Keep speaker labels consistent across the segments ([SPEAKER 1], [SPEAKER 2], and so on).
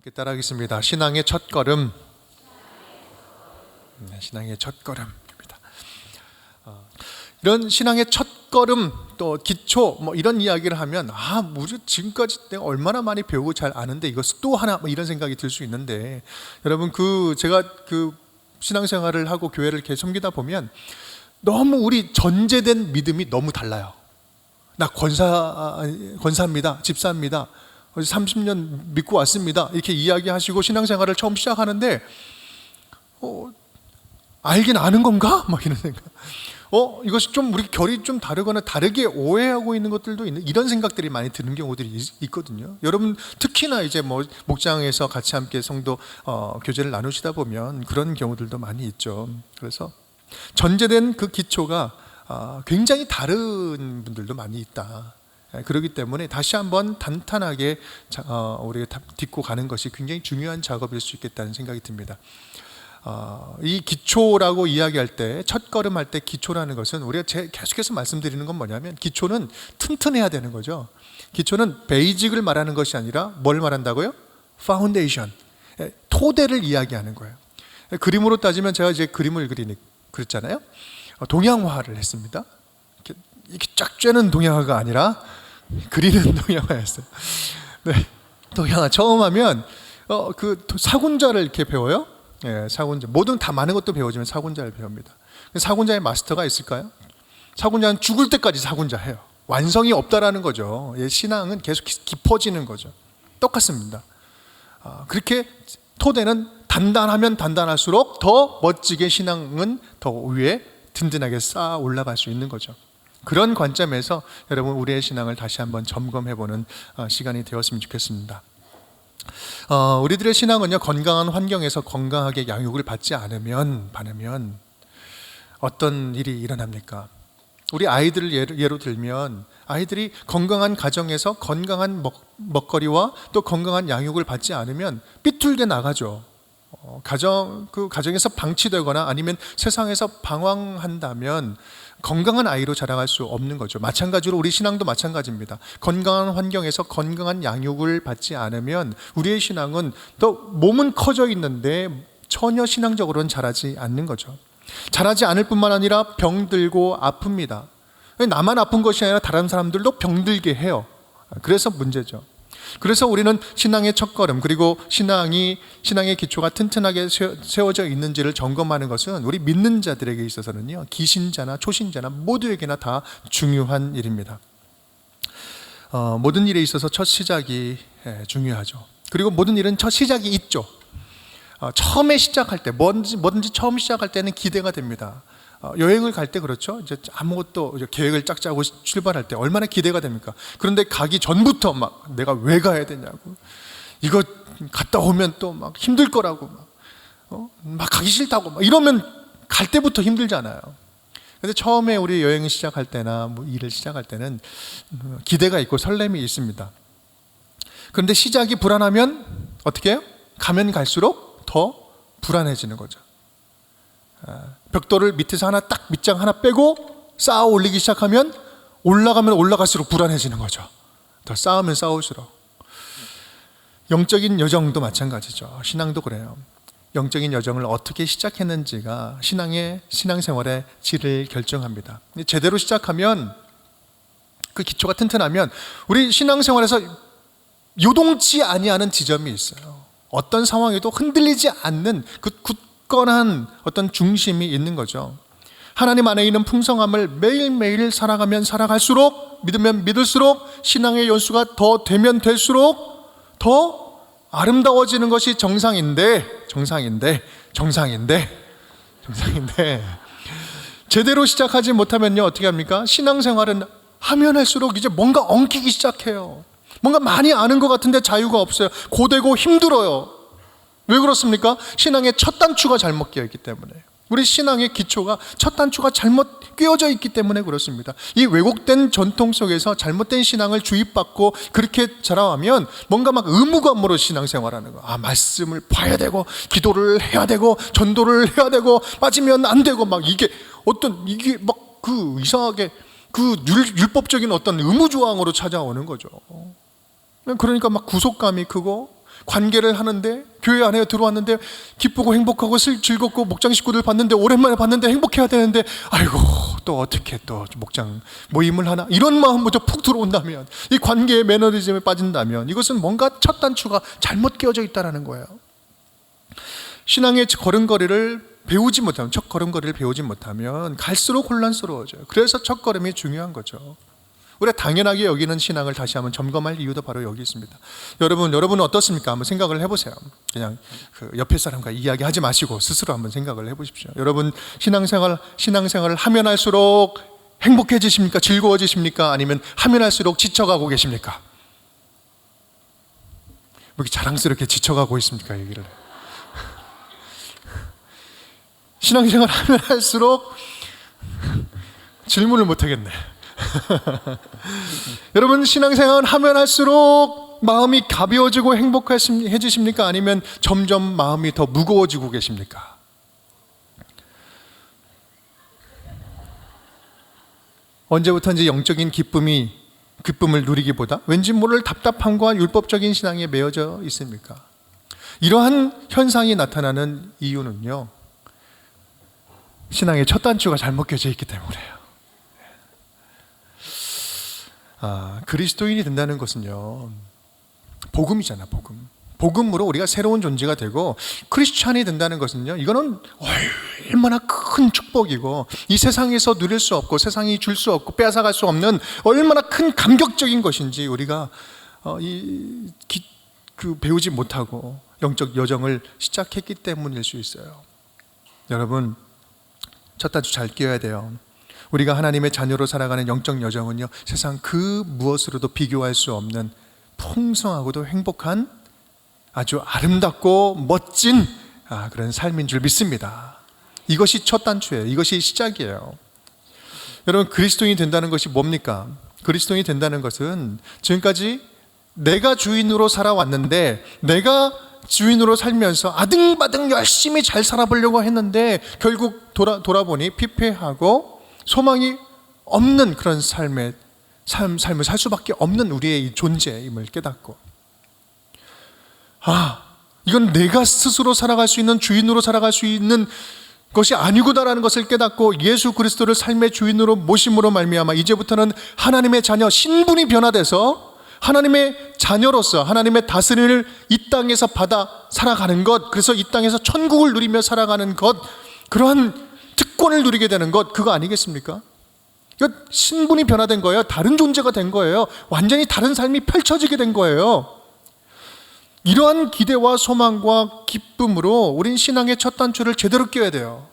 [SPEAKER 1] 함께 따라하겠습니다. 신앙의 첫걸음. 신앙의 첫걸음입니다. 이런 신앙의 첫걸음 또 기초 이런 이야기를 하면 우리 지금까지 내가 얼마나 많이 배우고 잘 아는데 이것을 또 하나 이런 생각이 들 수 있는데, 여러분 제가 신앙생활을 하고 교회를 이렇게 섬기다 보면 너무 우리 전제된 믿음이 너무 달라요. 나 권사입니다. 집사입니다. 30년 믿고 왔습니다. 이렇게 이야기하시고 신앙생활을 처음 시작하는데 알긴 아는 건가? 이런 생각. 이것이 좀 우리 결이 좀 다르거나 다르게 오해하고 있는 것들도 있는, 이런 생각들이 많이 드는 경우들이 있거든요. 여러분 특히나 이제 목장에서 같이 함께 성도 교제를 나누시다 보면 그런 경우들도 많이 있죠. 그래서 전제된 그 기초가 굉장히 다른 분들도 많이 있다. 그렇기 때문에 다시 한번 단단하게 우리가 딛고 가는 것이 굉장히 중요한 작업일 수 있겠다는 생각이 듭니다. 이 기초라고 이야기할 때, 첫걸음 할 때 기초라는 것은 우리가 계속해서 말씀드리는 건 뭐냐면, 기초는 튼튼해야 되는 거죠. 기초는 베이직을 말하는 것이 아니라 뭘 말한다고요? 파운데이션, 토대를 이야기하는 거예요. 그림으로 따지면 제가 이제 그림을 그렸잖아요. 동양화를 했습니다. 이렇게 쫙 쬐는 동양화가 아니라 그리는 동양화였어요. 네, 동양화 처음 하면 그 사군자를 이렇게 배워요. 사군자. 모든 다 많은 것도 배우지만 사군자를 배웁니다. 사군자의 마스터가 있을까요? 사군자는 죽을 때까지 사군자 해요. 완성이 없다라는 거죠. 신앙은 계속 깊어지는 거죠. 똑같습니다. 그렇게 토대는 단단하면 단단할수록 더 멋지게 신앙은 더 위에 든든하게 쌓아 올라갈 수 있는 거죠. 그런 관점에서 여러분 우리의 신앙을 다시 한번 점검해보는 시간이 되었으면 좋겠습니다. 우리들의 신앙은요, 건강한 환경에서 건강하게 양육을 받지 않으면 어떤 일이 일어납니까? 우리 아이들을 예로 들면, 아이들이 건강한 가정에서 건강한 먹거리와 또 건강한 양육을 받지 않으면 삐뚤게 나가죠. 가정에서 방치되거나 아니면 세상에서 방황한다면 건강한 아이로 자라갈 수 없는 거죠. 마찬가지로 우리 신앙도 마찬가지입니다. 건강한 환경에서 건강한 양육을 받지 않으면 우리의 신앙은 또 몸은 커져 있는데 전혀 신앙적으로는 자라지 않는 거죠. 자라지 않을 뿐만 아니라 병들고 아픕니다. 나만 아픈 것이 아니라 다른 사람들도 병들게 해요. 그래서 문제죠. 그래서 우리는 신앙의 첫걸음, 그리고 신앙의 기초가 튼튼하게 세워져 있는지를 점검하는 것은 우리 믿는 자들에게 있어서는요, 기신자나 초신자나 모두에게나 다 중요한 일입니다. 모든 일에 있어서 첫 시작이 중요하죠. 그리고 모든 일은 첫 시작이 있죠. 처음에 시작할 때, 뭐든지 처음 시작할 때는 기대가 됩니다. 여행을 갈 때 그렇죠. 이제 아무것도 계획을 쫙 짜고 출발할 때 얼마나 기대가 됩니까? 그런데 가기 전부터 내가 왜 가야 되냐고, 이거 갔다 오면 또 힘들 거라고, 가기 싫다고 이러면 갈 때부터 힘들잖아요. 근데 처음에 우리 여행을 시작할 때나 일을 시작할 때는 기대가 있고 설렘이 있습니다. 그런데 시작이 불안하면 어떻게 해요? 가면 갈수록 더 불안해지는 거죠. 벽돌을 밑에서 밑장 하나 빼고 쌓아 올리기 시작하면 올라가면 올라갈수록 불안해지는 거죠. 더 쌓으면 쌓을수록. 영적인 여정도 마찬가지죠. 신앙도 그래요. 영적인 여정을 어떻게 시작했는지가 신앙생활의 질을 결정합니다. 제대로 시작하면, 그 기초가 튼튼하면 우리 신앙생활에서 요동치 아니하는 지점이 있어요. 어떤 상황에도 흔들리지 않는 그 굳건한 어떤 중심이 있는 거죠. 하나님 안에 있는 풍성함을 매일매일 살아가면 살아갈수록, 믿으면 믿을수록, 신앙의 연수가 더 되면 될수록 더 아름다워지는 것이 정상인데 제대로 시작하지 못하면요, 어떻게 합니까? 신앙생활은 하면 할수록 이제 뭔가 엉키기 시작해요. 뭔가 많이 아는 것 같은데 자유가 없어요. 고되고 힘들어요. 왜 그렇습니까? 신앙의 첫 단추가 잘못 끼어 있기 때문에. 우리 신앙의 기초가 첫 단추가 잘못 끼어져 있기 때문에 그렇습니다. 이 왜곡된 전통 속에서 잘못된 신앙을 주입받고 그렇게 자라면 뭔가 의무감으로 신앙생활하는 거. 말씀을 봐야 되고, 기도를 해야 되고, 전도를 해야 되고, 빠지면 안 되고, 이게 이상하게 율법적인 어떤 의무조항으로 찾아오는 거죠. 그러니까 구속감이 크고, 관계를 하는데, 교회 안에 들어왔는데 기쁘고 행복하고 즐겁고 목장 식구들 봤는데, 오랜만에 봤는데 행복해야 되는데, 아이고 또 어떻게 또 목장 모임을 하나, 이런 마음부터 푹 들어온다면, 이 관계의 매너리즘에 빠진다면 이것은 뭔가 첫 단추가 잘못 끼워져 있다는 거예요. 신앙의 걸음걸이를 배우지 못하면, 첫 걸음걸이를 배우지 못하면 갈수록 혼란스러워져요. 그래서 첫 걸음이 중요한 거죠. 우리가 당연하게 여기는 신앙을 다시 한번 점검할 이유도 바로 여기 있습니다. 여러분은 어떻습니까? 한번 생각을 해보세요. 그냥 그 옆에 사람과 이야기하지 마시고 스스로 한번 생각을 해보십시오. 여러분 신앙생활을 하면 할수록 행복해지십니까? 즐거워지십니까? 아니면 하면 할수록 지쳐가고 계십니까? 뭐 이렇게 자랑스럽게 지쳐가고 있습니까? 얘기를. 신앙생활 하면 할수록 질문을 못하겠네. 여러분 신앙생활 하면 할수록 마음이 가벼워지고 행복해지십니까? 아니면 점점 마음이 더 무거워지고 계십니까? 언제부터인지 영적인 기쁨을 누리기보다 왠지 모를 답답함과 율법적인 신앙에 매여져 있습니까? 이러한 현상이 나타나는 이유는요, 신앙의 첫 단추가 잘못 껴져 있기 때문에요. 그리스도인이 된다는 것은요, 복음이잖아, 복음. 복음으로 우리가 새로운 존재가 되고, 크리스찬이 된다는 것은요, 이거는 얼마나 큰 축복이고, 이 세상에서 누릴 수 없고 세상이 줄 수 없고 빼앗아갈 수 없는 얼마나 큰 감격적인 것인지 우리가 배우지 못하고 영적 여정을 시작했기 때문일 수 있어요. 여러분, 첫 단추 잘 끼워야 돼요. 우리가 하나님의 자녀로 살아가는 영적 여정은요, 세상 그 무엇으로도 비교할 수 없는 풍성하고도 행복한 아주 아름답고 멋진 그런 삶인 줄 믿습니다. 이것이 첫 단추예요. 이것이 시작이에요. 여러분, 그리스도인이 된다는 것이 뭡니까? 그리스도인이 된다는 것은 지금까지 내가 주인으로 살아왔는데, 내가 주인으로 살면서 아등바등 열심히 잘 살아보려고 했는데 결국 돌아보니 피폐하고 소망이 없는 그런 삶을 살 수밖에 없는 우리의 이 존재임을 깨닫고, 이건 내가 스스로 살아갈 수 있는, 주인으로 살아갈 수 있는 것이 아니구나라는 것을 깨닫고 예수 그리스도를 삶의 주인으로 모심으로 말미암아 이제부터는 하나님의 자녀, 신분이 변화돼서 하나님의 자녀로서 하나님의 다스림을 이 땅에서 받아 살아가는 것, 그래서 이 땅에서 천국을 누리며 살아가는 것, 그러한 특권을 누리게 되는 것, 그거 아니겠습니까? 신분이 변화된 거예요. 다른 존재가 된 거예요. 완전히 다른 삶이 펼쳐지게 된 거예요. 이러한 기대와 소망과 기쁨으로 우린 신앙의 첫 단추를 제대로 끼워야 돼요.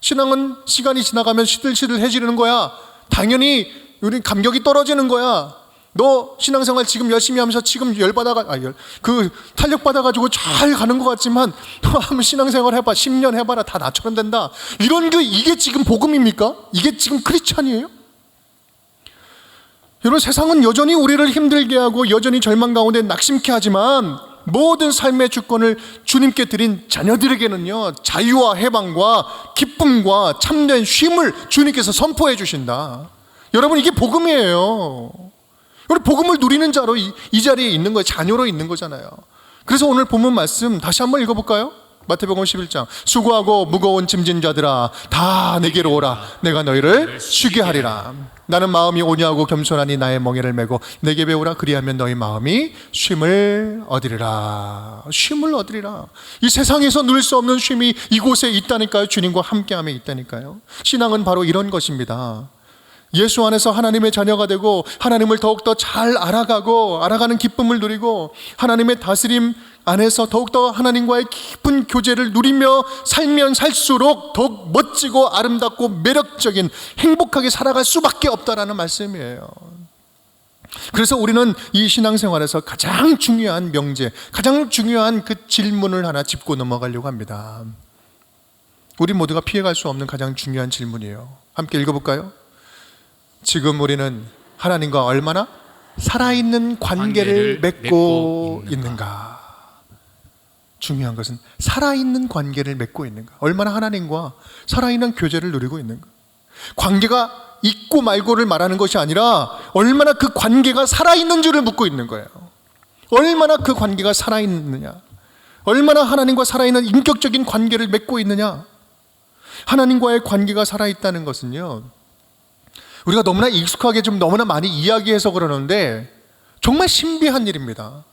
[SPEAKER 1] 신앙은 시간이 지나가면 시들시들해지는 거야. 당연히 우린 감격이 떨어지는 거야. 너 신앙생활 지금 열심히 하면서 지금 탄력 받아가지고 잘 가는 것 같지만 너 한번 신앙생활 해봐, 10년 해봐라, 다 나처럼 된다. 이게 지금 복음입니까? 이게 지금 크리스찬이에요? 여러분, 세상은 여전히 우리를 힘들게 하고 여전히 절망 가운데 낙심케 하지만 모든 삶의 주권을 주님께 드린 자녀들에게는요, 자유와 해방과 기쁨과 참된 쉼을 주님께서 선포해 주신다. 여러분, 이게 복음이에요. 우리 복음을 누리는 자로 이 자리에 있는 거예요. 자녀로 있는 거잖아요. 그래서 오늘 본문 말씀 다시 한번 읽어볼까요? 마태복음 11장 수고하고 무거운 짐진 자들아 다 내게로 오라. 내가 너희를 쉬게 하리라. 나는 마음이 온유하고 겸손하니 나의 멍에를 메고 내게 배우라. 그리하면 너희 마음이 쉼을 얻으리라. 쉼을 얻으리라. 이 세상에서 누릴 수 없는 쉼이 이곳에 있다니까요. 주님과 함께함에 있다니까요. 신앙은 바로 이런 것입니다. 예수 안에서 하나님의 자녀가 되고 하나님을 더욱더 잘 알아가는 기쁨을 누리고 하나님의 다스림 안에서 더욱더 하나님과의 깊은 교제를 누리며 살면 살수록 더욱 멋지고 아름답고 매력적인 행복하게 살아갈 수밖에 없다라는 말씀이에요. 그래서 우리는 이 신앙생활에서 가장 중요한 명제, 가장 중요한 그 질문을 하나 짚고 넘어가려고 합니다. 우리 모두가 피해갈 수 없는 가장 중요한 질문이에요. 함께 읽어볼까요? 지금 우리는 하나님과 얼마나 살아있는 관계를 맺고 있는가? 중요한 것은 살아있는 관계를 맺고 있는가? 얼마나 하나님과 살아있는 교제를 누리고 있는가? 관계가 있고 말고를 말하는 것이 아니라 얼마나 그 관계가 살아있는지를 묻고 있는 거예요. 얼마나 그 관계가 살아있느냐, 얼마나 하나님과 살아있는 인격적인 관계를 맺고 있느냐. 하나님과의 관계가 살아있다는 것은요, 우리가 너무나 익숙하게 좀 너무나 많이 이야기해서 그러는데 정말 신비한 일입니다.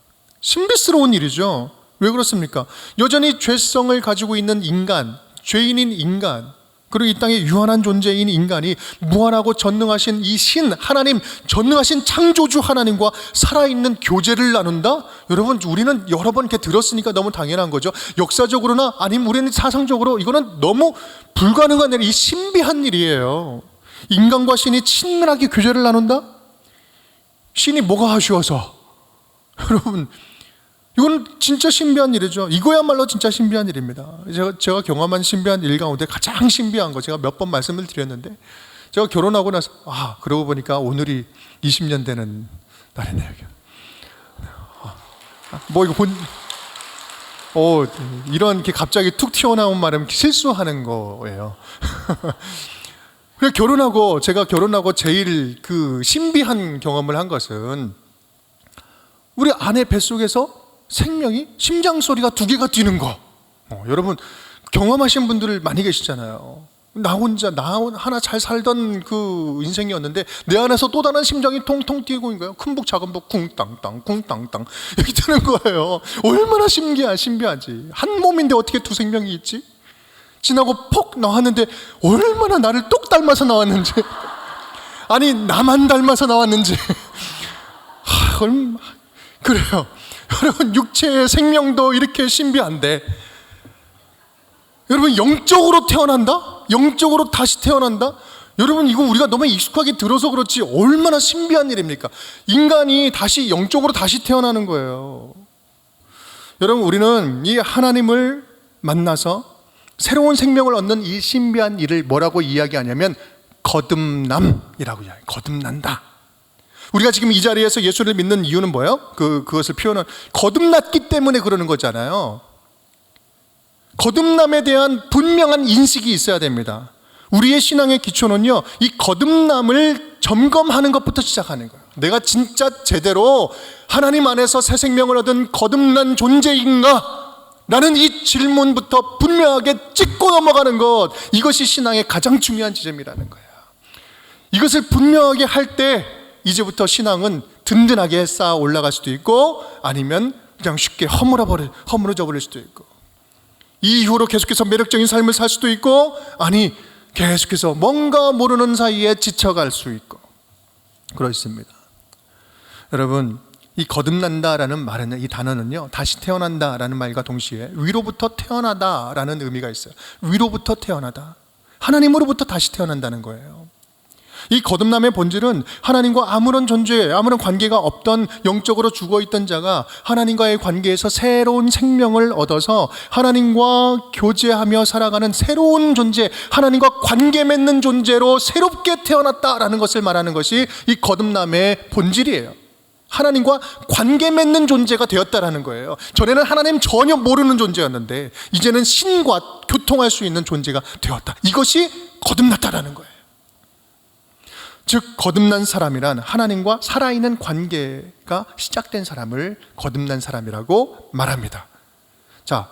[SPEAKER 1] 신비스러운 일이죠. 왜 그렇습니까? 여전히 죄성을 가지고 있는 인간, 죄인인 인간, 그리고 이 땅에 유한한 존재인 인간이 무한하고 전능하신 이 신 하나님, 전능하신 창조주 하나님과 살아있는 교제를 나눈다? 여러분, 우리는 여러 번 이렇게 들었으니까 너무 당연한 거죠. 역사적으로나 아니면 우리는 사상적으로 이거는 너무 불가능한 일, 이 신비한 일이에요. 인간과 신이 친밀하게 교제를 나눈다? 신이 뭐가 아쉬워서? 여러분, 이건 진짜 신비한 일이죠. 이거야말로 진짜 신비한 일입니다. 제가 경험한 신비한 일 가운데 가장 신비한 거, 제가 몇 번 말씀을 드렸는데, 제가 결혼하고 나서 그러고 보니까 오늘이 20년 되는 날이네요. 뭐 이거 이런 게 갑자기 툭 튀어나온 말은 실수하는 거예요. 제가 결혼하고 제일 그 신비한 경험을 한 것은 우리 아내 뱃속에서 생명이, 심장 소리가 2개가 뛰는 거. 여러분 경험하신 분들 많이 계시잖아요. 나 하나 잘 살던 그 인생이었는데 내 안에서 또 다른 심장이 통통 뛰고 있는 거예요. 큰 북 작은 북 쿵땅땅 쿵땅땅 이렇게 되는 거예요. 얼마나 신비하지. 한 몸인데 어떻게 2 생명이 있지? 지나고 폭 나왔는데 얼마나 나를 똑 닮아서 나왔는지, 아니 나만 닮아서 나왔는지. 그래요. 여러분, 육체의 생명도 이렇게 신비한데, 여러분 영적으로 태어난다? 영적으로 다시 태어난다? 여러분, 이거 우리가 너무 익숙하게 들어서 그렇지 얼마나 신비한 일입니까? 인간이 다시 영적으로 다시 태어나는 거예요. 여러분, 우리는 이 하나님을 만나서 새로운 생명을 얻는 이 신비한 일을 뭐라고 이야기하냐면 거듭남이라고 이야기해요. 거듭난다. 우리가 지금 이 자리에서 예수를 믿는 이유는 뭐예요? 그것을 표현한, 거듭났기 때문에 그러는 거잖아요. 거듭남에 대한 분명한 인식이 있어야 됩니다. 우리의 신앙의 기초는요, 이 거듭남을 점검하는 것부터 시작하는 거예요. 내가 진짜 제대로 하나님 안에서 새 생명을 얻은 거듭난 존재인가? 라는 이 질문부터 분명하게 짚고 넘어가는 것, 이것이 신앙의 가장 중요한 지점이라는 거예요. 이것을 분명하게 할 때 이제부터 신앙은 든든하게 쌓아 올라갈 수도 있고, 아니면 그냥 쉽게 허물어져 버릴 수도 있고, 이 이후로 계속해서 매력적인 삶을 살 수도 있고, 아니 계속해서 뭔가 모르는 사이에 지쳐갈 수 있고 그렇습니다. 여러분, 이 거듭난다라는 말은, 이 단어는요, 다시 태어난다라는 말과 동시에 위로부터 태어나다라는 의미가 있어요. 위로부터 태어나다, 하나님으로부터 다시 태어난다는 거예요. 이 거듭남의 본질은 하나님과 아무런 관계가 없던, 영적으로 죽어있던 자가 하나님과의 관계에서 새로운 생명을 얻어서 하나님과 교제하며 살아가는 새로운 존재, 하나님과 관계 맺는 존재로 새롭게 태어났다라는 것을 말하는 것이 이 거듭남의 본질이에요. 하나님과 관계 맺는 존재가 되었다라는 거예요. 전에는 하나님 전혀 모르는 존재였는데 이제는 신과 교통할 수 있는 존재가 되었다. 이것이 거듭났다라는 거예요. 즉, 거듭난 사람이란 하나님과 살아있는 관계가 시작된 사람을 거듭난 사람이라고 말합니다. 자,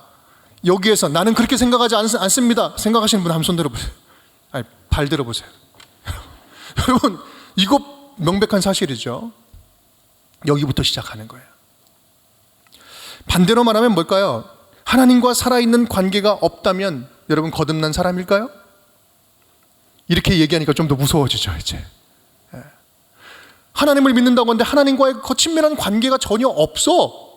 [SPEAKER 1] 여기에서 나는 그렇게 생각하지 않습니다 생각하시는 분 한 손 들어보세요. 아니, 발 들어보세요. 여러분, 이거 명백한 사실이죠. 여기부터 시작하는 거예요. 반대로 말하면 뭘까요? 하나님과 살아있는 관계가 없다면 여러분 거듭난 사람일까요? 이렇게 얘기하니까 좀 더 무서워지죠. 이제 하나님을 믿는다고 하는데 하나님과의 친밀한 관계가 전혀 없어.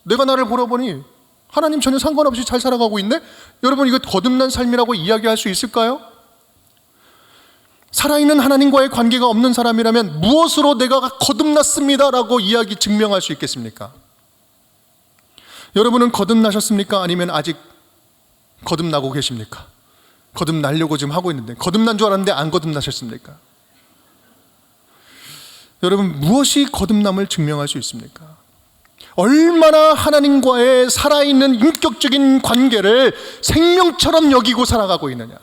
[SPEAKER 1] 내가 나를 보러보니 하나님 전혀 상관없이 잘 살아가고 있네? 여러분, 이거 거듭난 삶이라고 이야기할 수 있을까요? 살아있는 하나님과의 관계가 없는 사람이라면 무엇으로 내가 거듭났습니다라고 증명할 수 있겠습니까? 여러분은 거듭나셨습니까? 아니면 아직 거듭나고 계십니까? 거듭나려고 지금 하고 있는데, 거듭난 줄 알았는데 안 거듭나셨습니까? 여러분, 무엇이 거듭남을 증명할 수 있습니까? 얼마나 하나님과의 살아있는 인격적인 관계를 생명처럼 여기고 살아가고 있느냐,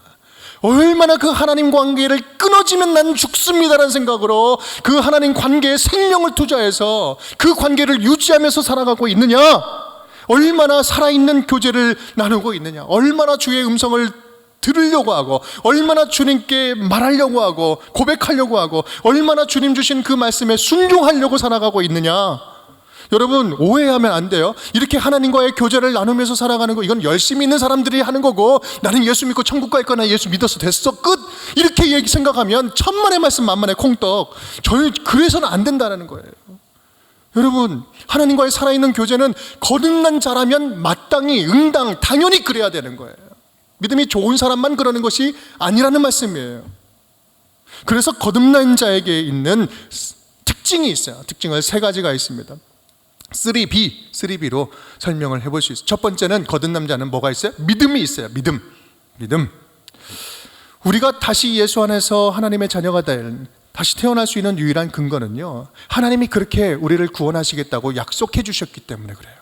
[SPEAKER 1] 얼마나 그 하나님 관계를 끊어지면 난 죽습니다라는 생각으로 그 하나님 관계에 생명을 투자해서 그 관계를 유지하면서 살아가고 있느냐? 얼마나 살아있는 교제를 나누고 있느냐? 얼마나 주의 음성을 들으려고 하고, 얼마나 주님께 말하려고 하고, 고백하려고 하고, 얼마나 주님 주신 그 말씀에 순종하려고 살아가고 있느냐? 여러분, 오해하면 안 돼요. 이렇게 하나님과의 교제를 나누면서 살아가는 거, 이건 열심히 있는 사람들이 하는 거고, 나는 예수 믿고 천국 갈 거나 예수 믿어서 됐어, 끝! 이렇게 생각하면 천만의 말씀 만만의 콩떡. 저는 그래서는 안 된다는 거예요. 여러분, 하나님과의 살아있는 교제는 거듭난 자라면 마땅히, 응당, 당연히 그래야 되는 거예요. 믿음이 좋은 사람만 그러는 것이 아니라는 말씀이에요. 그래서 거듭난 자에게 있는 특징이 있어요. 특징은 3가지가 있습니다. 3B로 설명을 해볼 수 있어요. 첫 번째는 거듭난 자는 뭐가 있어요? 믿음이 있어요. 믿음. 우리가 다시 예수 안에서 하나님의 자녀가 될, 다시 태어날 수 있는 유일한 근거는요, 하나님이 그렇게 우리를 구원하시겠다고 약속해 주셨기 때문에 그래요.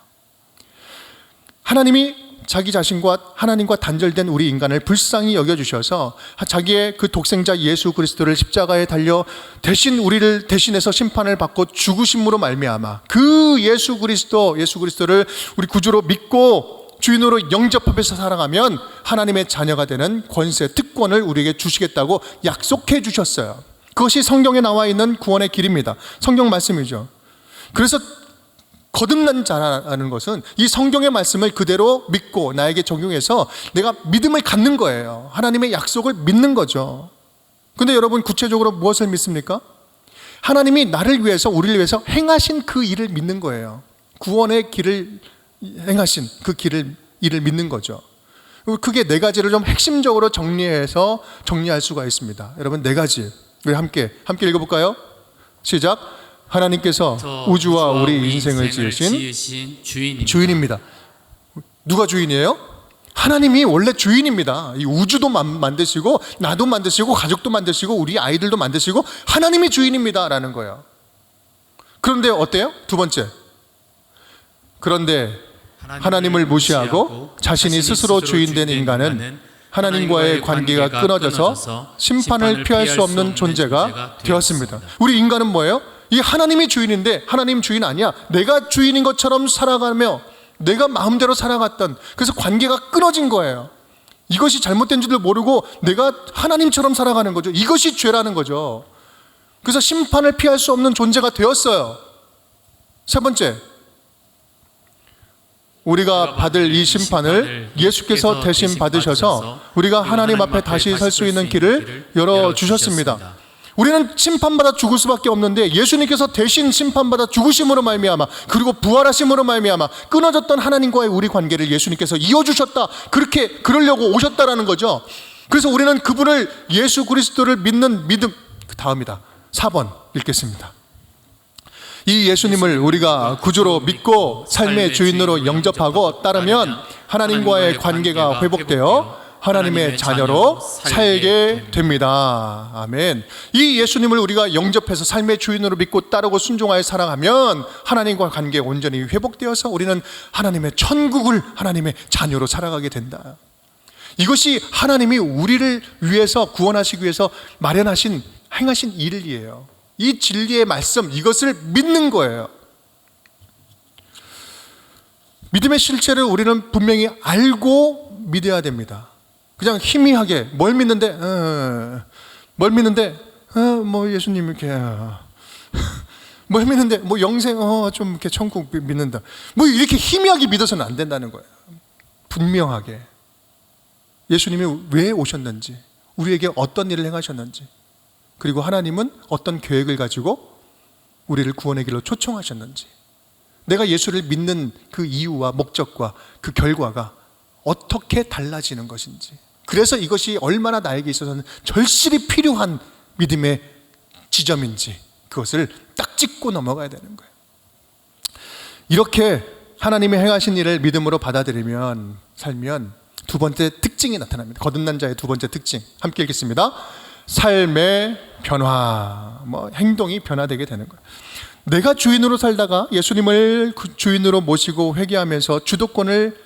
[SPEAKER 1] 하나님이 자기 자신과 하나님과 단절된 우리 인간을 불쌍히 여겨주셔서 자기의 그 독생자 예수 그리스도를 십자가에 달려 대신 우리를 대신해서 심판을 받고 죽으심으로 말미암아 그 예수 그리스도를 우리 구주로 믿고 주인으로 영접하면서 살아가면 하나님의 자녀가 되는 권세, 특권을 우리에게 주시겠다고 약속해 주셨어요. 그것이 성경에 나와 있는 구원의 길입니다. 성경 말씀이죠. 그래서 거듭난 자라는 것은 이 성경의 말씀을 그대로 믿고 나에게 적용해서 내가 믿음을 갖는 거예요. 하나님의 약속을 믿는 거죠. 근데 여러분, 구체적으로 무엇을 믿습니까? 하나님이 나를 위해서, 우리를 위해서 행하신 그 일을 믿는 거예요. 구원의 길을 행하신 그 일을 믿는 거죠. 그게 4가지를 좀 핵심적으로 정리해서 정리할 수가 있습니다. 여러분, 4가지 우리 함께 읽어볼까요? 시작. 하나님께서 우주와 우리 인생을 지으신 주인입니다. 누가 주인이에요? 하나님이 원래 주인입니다. 이 우주도 만드시고 나도 만드시고 가족도 만드시고 우리 아이들도 만드시고 하나님이 주인입니다 라는 거예요. 그런데 어때요? 2번째, 그런데 하나님을 무시하고 자신이 스스로 주인된 인간은 하나님과의 관계가 끊어져서 심판을 피할 수 없는 존재가 되었습니다. 우리 인간은 뭐예요? 이 하나님이 주인인데 하나님 주인 아니야. 내가 주인인 것처럼 살아가며 내가 마음대로 살아갔던, 그래서 관계가 끊어진 거예요. 이것이 잘못된 줄을 모르고 내가 하나님처럼 살아가는 거죠. 이것이 죄라는 거죠. 그래서 심판을 피할 수 없는 존재가 되었어요. 3번째, 우리가 받을 이 심판을 예수께서 대신 받으셔서 우리가 하나님 앞에 다시 설 수 있는 길을 열어주셨습니다. 우리는 심판받아 죽을 수밖에 없는데 예수님께서 대신 심판받아 죽으심으로 말미암아, 그리고 부활하심으로 말미암아 끊어졌던 하나님과의 우리 관계를 예수님께서 이어주셨다. 그러려고 오셨다라는 거죠. 그래서 우리는 그분을, 예수 그리스도를 믿는 믿음, 그 다음이다. 4번 읽겠습니다. 이 예수님을 우리가 구주로 믿고 삶의 주인으로 영접하고 따르면 하나님과의 관계가 회복되어 하나님의 자녀로 살게 됩니다. 아멘. 이 예수님을 우리가 영접해서 삶의 주인으로 믿고 따르고 순종하여 살아가면 하나님과 관계가 온전히 회복되어서 우리는 하나님의 천국을, 하나님의 자녀로 살아가게 된다. 이것이 하나님이 우리를 위해서, 구원하시기 위해서 마련하신, 행하신 일이에요. 이 진리의 말씀, 이것을 믿는 거예요. 믿음의 실체를 우리는 분명히 알고 믿어야 됩니다. 그냥 희미하게 뭘 믿는데 뭐 예수님 이렇게 뭘 믿는데 뭐 영생 좀 이렇게 천국 믿는다, 뭐 이렇게 희미하게 믿어서는 안 된다는 거예요. 분명하게 예수님이 왜 오셨는지, 우리에게 어떤 일을 행하셨는지, 그리고 하나님은 어떤 계획을 가지고 우리를 구원의 길로 초청하셨는지, 내가 예수를 믿는 그 이유와 목적과 그 결과가 어떻게 달라지는 것인지, 그래서 이것이 얼마나 나에게 있어서는 절실히 필요한 믿음의 지점인지 그것을 딱 짚고 넘어가야 되는 거예요. 이렇게 하나님이 행하신 일을 믿음으로 받아들이면, 살면 2번째 특징이 나타납니다. 거듭난 자의 2번째 특징 함께 읽겠습니다. 삶의 변화, 행동이 변화되게 되는 거예요. 내가 주인으로 살다가 예수님을 주인으로 모시고 회개하면서 주도권을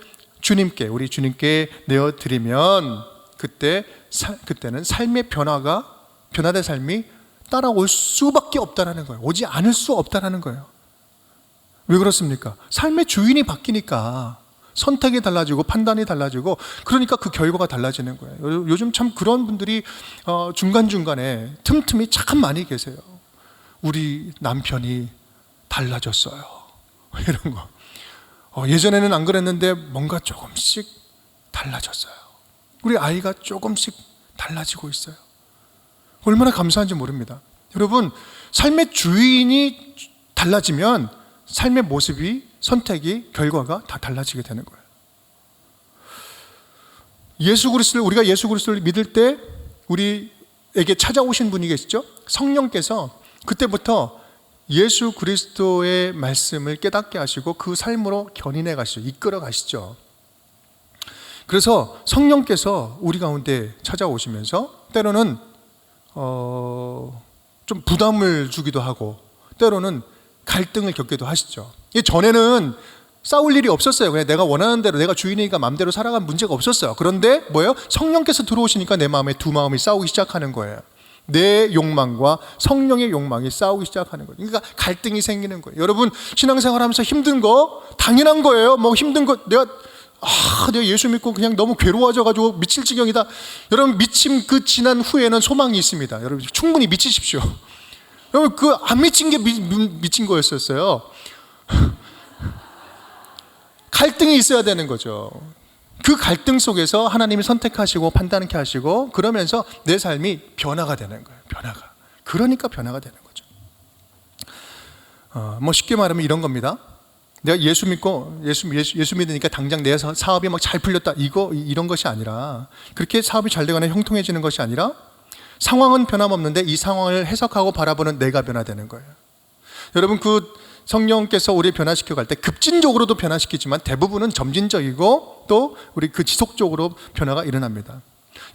[SPEAKER 1] 우리 주님께 내어드리면 그때는 삶의 변화된 삶이 따라올 수밖에 없다라는 거예요. 오지 않을 수 없다라는 거예요. 왜 그렇습니까? 삶의 주인이 바뀌니까 선택이 달라지고 판단이 달라지고, 그러니까 그 결과가 달라지는 거예요. 요즘 참 그런 분들이 중간중간에 틈틈이 참 많이 계세요. 우리 남편이 달라졌어요, 이런 거. 예전에는 안 그랬는데 뭔가 조금씩 달라졌어요. 우리 아이가 조금씩 달라지고 있어요. 얼마나 감사한지 모릅니다. 여러분, 삶의 주인이 달라지면 삶의 모습이, 선택이, 결과가 다 달라지게 되는 거예요. 우리가 예수 그리스도를 믿을 때 우리에게 찾아오신 분이 계시죠? 성령께서 그때부터 예수 그리스도의 말씀을 깨닫게 하시고 그 삶으로 견인해 가시죠. 이끌어 가시죠. 그래서 성령께서 우리 가운데 찾아오시면서 때로는 좀 부담을 주기도 하고, 때로는 갈등을 겪기도 하시죠. 전에는 싸울 일이 없었어요. 그냥 내가 원하는 대로, 내가 주인이니까 마음대로 살아가면 문제가 없었어요. 그런데 뭐예요? 성령께서 들어오시니까 내 마음에 두 마음이 싸우기 시작하는 거예요. 내 욕망과 성령의 욕망이 싸우기 시작하는 거예요. 그러니까 갈등이 생기는 거예요. 여러분, 신앙생활하면서 힘든 거 당연한 거예요. 뭐 힘든 거, 내가 예수 믿고 그냥 너무 괴로워져가지고 미칠 지경이다. 여러분, 미침 그 지난 후에는 소망이 있습니다. 여러분, 충분히 미치십시오. 여러분, 그 안 미친 게 미친 거였었어요. 갈등이 있어야 되는 거죠. 그 갈등 속에서 하나님이 선택하시고 판단케 하시고, 그러면서 내 삶이 변화가 되는 거예요. 그러니까 변화가 되는 거죠. 쉽게 말하면 이런 겁니다. 내가 예수 믿으니까 당장 내 사업이 막 잘 풀렸다, 이런 것이 아니라, 그렇게 사업이 잘 되거나 형통해지는 것이 아니라, 상황은 변함없는데 이 상황을 해석하고 바라보는 내가 변화되는 거예요. 여러분, 성령께서 우리 변화시켜 갈 때 급진적으로도 변화시키지만 대부분은 점진적이고 또 우리 지속적으로 변화가 일어납니다.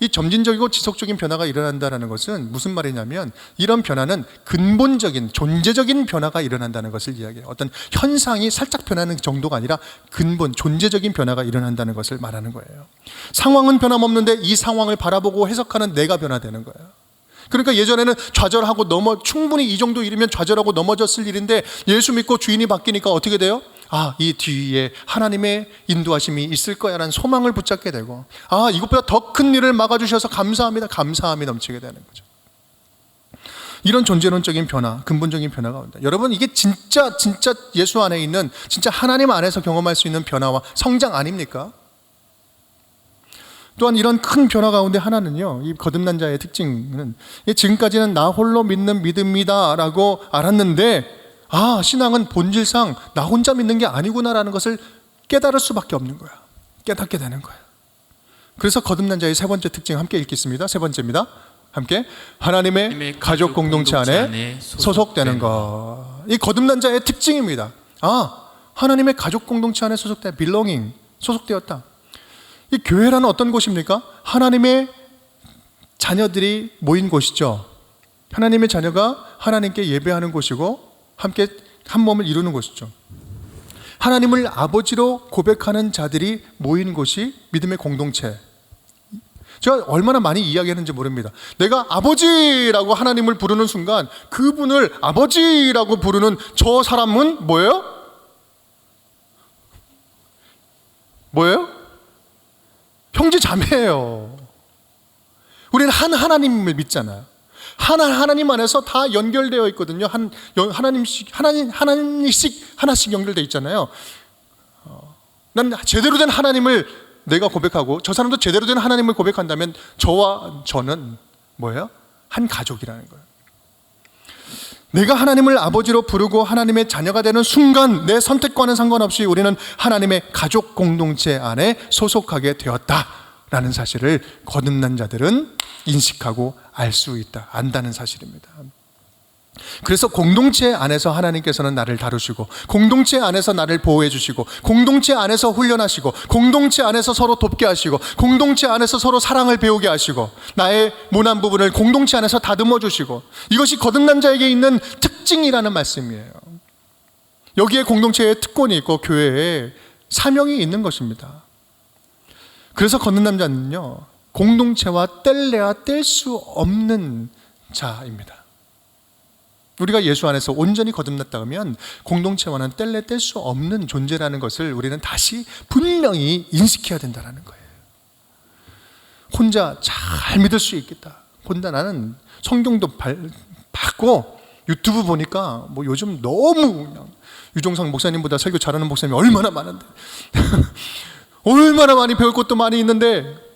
[SPEAKER 1] 이 점진적이고 지속적인 변화가 일어난다는 것은 무슨 말이냐면, 이런 변화는 근본적인 존재적인 변화가 일어난다는 것을 이야기해요. 어떤 현상이 살짝 변하는 정도가 아니라 근본 존재적인 변화가 일어난다는 것을 말하는 거예요. 상황은 변함없는데 이 상황을 바라보고 해석하는 내가 변화되는 거예요. 그러니까 예전에는 좌절하고 충분히 이 정도 일이면 좌절하고 넘어졌을 일인데, 예수 믿고 주인이 바뀌니까 어떻게 돼요? 이 뒤에 하나님의 인도하심이 있을 거야 라는 소망을 붙잡게 되고, 이것보다 더 큰 일을 막아주셔서 감사합니다, 감사함이 넘치게 되는 거죠. 이런 존재론적인 변화, 근본적인 변화가 온다. 여러분, 이게 진짜 예수 안에 있는, 진짜 하나님 안에서 경험할 수 있는 변화와 성장 아닙니까? 또한 이런 큰 변화 가운데 하나는요, 이 거듭난 자의 특징은, 지금까지는 나 홀로 믿는 믿음이다 라고 알았는데, 신앙은 본질상 나 혼자 믿는 게 아니구나라는 것을 깨달을 수밖에 없는 거야. 깨닫게 되는 거야. 그래서 거듭난 자의 세 번째 특징 함께 읽겠습니다. 세 번째입니다. 함께, 하나님의 가족 공동체 안에 소속되는 것. 이 거듭난 자의 특징입니다. 하나님의 가족 공동체 안에 소속되어, belonging, 소속되었다. 이 교회라는 어떤 곳입니까? 하나님의 자녀들이 모인 곳이죠. 하나님의 자녀가 하나님께 예배하는 곳이고 함께 한 몸을 이루는 곳이죠. 하나님을 아버지로 고백하는 자들이 모인 곳이 믿음의 공동체. 제가 얼마나 많이 이야기했는지 모릅니다. 내가 아버지라고 하나님을 부르는 순간 그분을 아버지라고 부르는 저 사람은 뭐예요? 형제 자매예요. 우리는 한 하나님을 믿잖아요. 하나님 안에서 다 연결되어 있거든요. 하나님씩 하나씩 연결되어 있잖아요. 난 제대로 된 하나님을 내가 고백하고 저 사람도 제대로 된 하나님을 고백한다면 저와 저는 한 가족이라는 거예요. 내가 하나님을 아버지로 부르고 하나님의 자녀가 되는 순간 내 선택과는 상관없이 우리는 하나님의 가족 공동체 안에 소속하게 되었다라는 사실을 거듭난 자들은 인식하고 알 수 있다, 안다는 사실입니다. 그래서 공동체 안에서 하나님께서는 나를 다루시고, 공동체 안에서 나를 보호해 주시고, 공동체 안에서 훈련하시고, 공동체 안에서 서로 돕게 하시고, 공동체 안에서 서로 사랑을 배우게 하시고, 나의 모난 부분을 공동체 안에서 다듬어 주시고, 이것이 거듭난 자에게 있는 특징이라는 말씀이에요. 여기에 공동체의 특권이 있고 교회에 사명이 있는 것입니다. 그래서 거듭난 자는요, 공동체와 뗄래야 뗄 수 없는 자입니다. 우리가 예수 안에서 온전히 거듭났다 하면 공동체와는 뗄래 뗄 수 없는 존재라는 것을 우리는 다시 분명히 인식해야 된다는 거예요. 혼자 잘 믿을 수 있겠다. 혼자 나는 성경도 받고 유튜브 보니까 뭐 요즘 너무 그냥 유종상 목사님보다 설교 잘하는 목사님이 얼마나 많은데 얼마나 많이 배울 것도 많이 있는데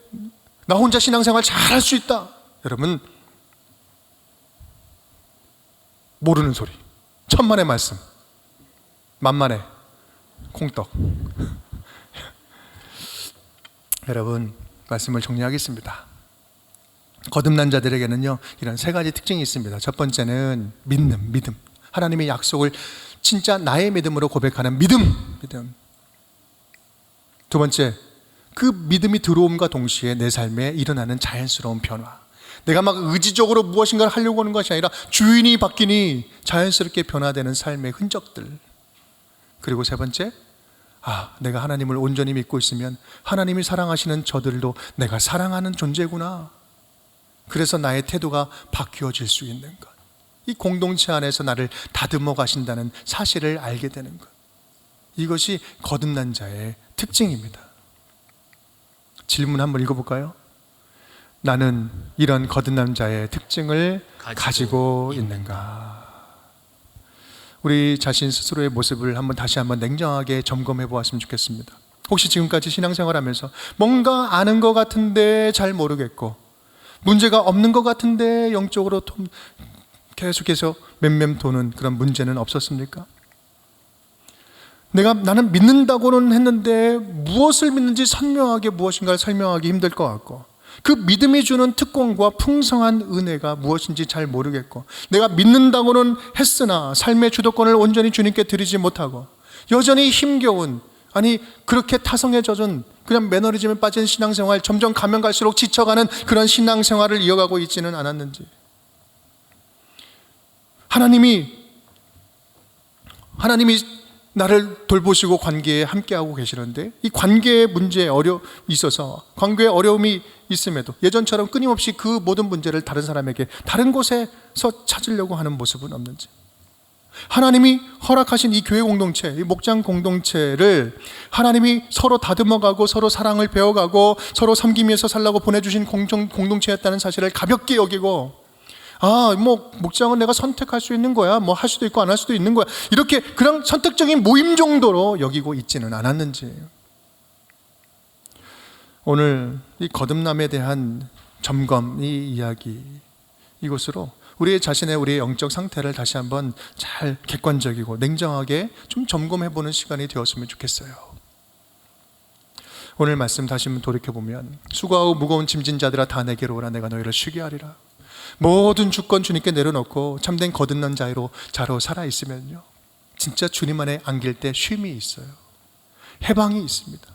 [SPEAKER 1] 나 혼자 신앙생활 잘할 수 있다. 여러분, 모르는 소리, 천만의 말씀, 만만의 콩떡. 여러분, 말씀을 정리하겠습니다. 거듭난 자들에게는요, 이런 세 가지 특징이 있습니다. 첫 번째는 믿음. 하나님의 약속을 진짜 나의 믿음으로 고백하는 믿음. 두 번째, 그 믿음이 들어옴과 동시에 내 삶에 일어나는 자연스러운 변화. 내가 막 의지적으로 무엇인가를 하려고 하는 것이 아니라 주인이 바뀌니 자연스럽게 변화되는 삶의 흔적들. 그리고 세 번째, 내가 하나님을 온전히 믿고 있으면 하나님이 사랑하시는 저들도 내가 사랑하는 존재구나. 그래서 나의 태도가 바뀌어질 수 있는 것. 이 공동체 안에서 나를 다듬어 가신다는 사실을 알게 되는 것. 이것이 거듭난 자의 특징입니다. 질문 한번 읽어볼까요? 나는 이런 거듭난 자의 특징을 가지고 있는가? 우리 자신 스스로의 모습을 다시 한번 냉정하게 점검해 보았으면 좋겠습니다. 혹시 지금까지 신앙생활하면서 뭔가 아는 것 같은데 잘 모르겠고 문제가 없는 것 같은데 영적으로 계속해서 맴맴 도는 그런 문제는 없었습니까? 나는 믿는다고는 했는데 무엇을 믿는지 선명하게 무엇인가를 설명하기 힘들 것 같고 그 믿음이 주는 특권과 풍성한 은혜가 무엇인지 잘 모르겠고 내가 믿는다고는 했으나 삶의 주도권을 온전히 주님께 드리지 못하고 여전히 힘겨운 그렇게 타성에 젖은 그냥 매너리즘에 빠진 신앙생활 점점 가면 갈수록 지쳐가는 그런 신앙생활을 이어가고 있지는 않았는지 하나님이 나를 돌보시고 관계에 함께하고 계시는데 이 관계의 문제에 관계에 어려움이 있음에도 예전처럼 끊임없이 그 모든 문제를 다른 사람에게 다른 곳에서 찾으려고 하는 모습은 없는지 하나님이 허락하신 이 교회 공동체, 이 목장 공동체를 하나님이 서로 다듬어가고 서로 사랑을 배워가고 서로 섬기면서 살라고 보내주신 공동체였다는 사실을 가볍게 여기고 목장은 내가 선택할 수 있는 거야. 할 수도 있고 안 할 수도 있는 거야. 이렇게 그냥 선택적인 모임 정도로 여기고 있지는 않았는지. 오늘 이 거듭남에 대한 점검, 이 이야기, 이것으로 우리의 영적 상태를 다시 한번 잘 객관적이고 냉정하게 좀 점검해보는 시간이 되었으면 좋겠어요. 오늘 말씀 다시 한번 돌이켜보면 수고하고 무거운 짐진 자들아 다 내게로 오라 내가 너희를 쉬게 하리라. 모든 주권 주님께 내려놓고 참된 거듭난 자로 살아있으면요 진짜 주님 안에 안길 때 쉼이 있어요. 해방이 있습니다.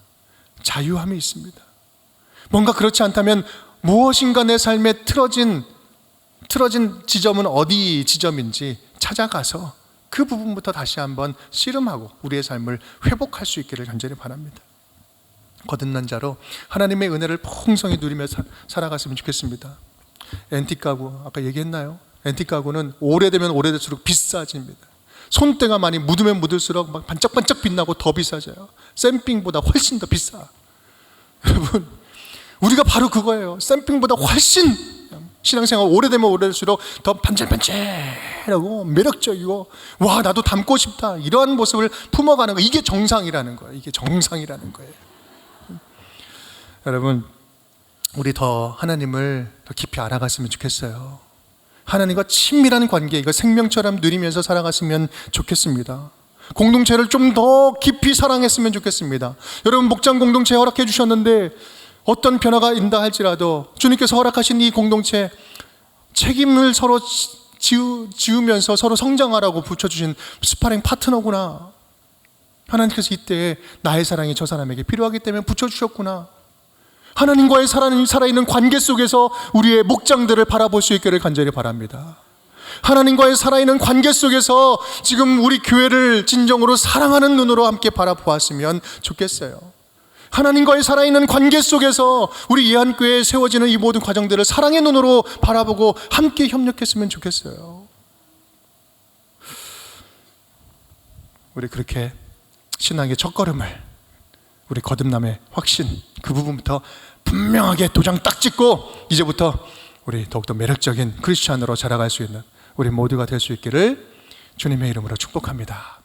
[SPEAKER 1] 자유함이 있습니다. 뭔가 그렇지 않다면 무엇인가 내 삶에 틀어진 지점은 어디 지점인지 찾아가서 그 부분부터 다시 한번 씨름하고 우리의 삶을 회복할 수 있기를 간절히 바랍니다. 거듭난 자로 하나님의 은혜를 풍성히 누리며 살아갔으면 좋겠습니다. 앤틱 가구 아까 얘기했나요? 앤틱 가구는 오래되면 오래될수록 비싸집니다. 손때가 많이 묻으면 묻을수록 막 반짝반짝 빛나고 더 비싸져요. 샘핑보다 훨씬 더 비싸. 여러분, 우리가 바로 그거예요. 샘핑보다 훨씬 신앙생활 오래되면 오래될수록 더 반짝반짝하고 매력적이고 와 나도 닮고 싶다 이러한 모습을 품어가는 거 이게 정상이라는 거예요. 이게 정상이라는 거예요. 여러분, 우리 더 하나님을 더 깊이 알아갔으면 좋겠어요. 하나님과 친밀한 관계, 이거 생명처럼 누리면서 살아갔으면 좋겠습니다. 공동체를 좀 더 깊이 사랑했으면 좋겠습니다. 여러분, 목장 공동체 허락해 주셨는데 어떤 변화가 있다 할지라도 주님께서 허락하신 이 공동체 책임을 서로 지우면서 서로 성장하라고 붙여주신 스파링 파트너구나. 하나님께서 이때 나의 사랑이 저 사람에게 필요하기 때문에 붙여주셨구나. 하나님과의 살아있는 관계 속에서 우리의 목장들을 바라볼 수 있기를 간절히 바랍니다. 하나님과의 살아있는 관계 속에서 지금 우리 교회를 진정으로 사랑하는 눈으로 함께 바라보았으면 좋겠어요. 하나님과의 살아있는 관계 속에서 우리 예한교회에 세워지는 이 모든 과정들을 사랑의 눈으로 바라보고 함께 협력했으면 좋겠어요. 우리 그렇게 신앙의 첫걸음을, 우리 거듭남의 확신, 그 부분부터 분명하게 도장 딱 찍고 이제부터 우리 더욱더 매력적인 크리스찬으로 자라갈 수 있는 우리 모두가 될 수 있기를 주님의 이름으로 축복합니다.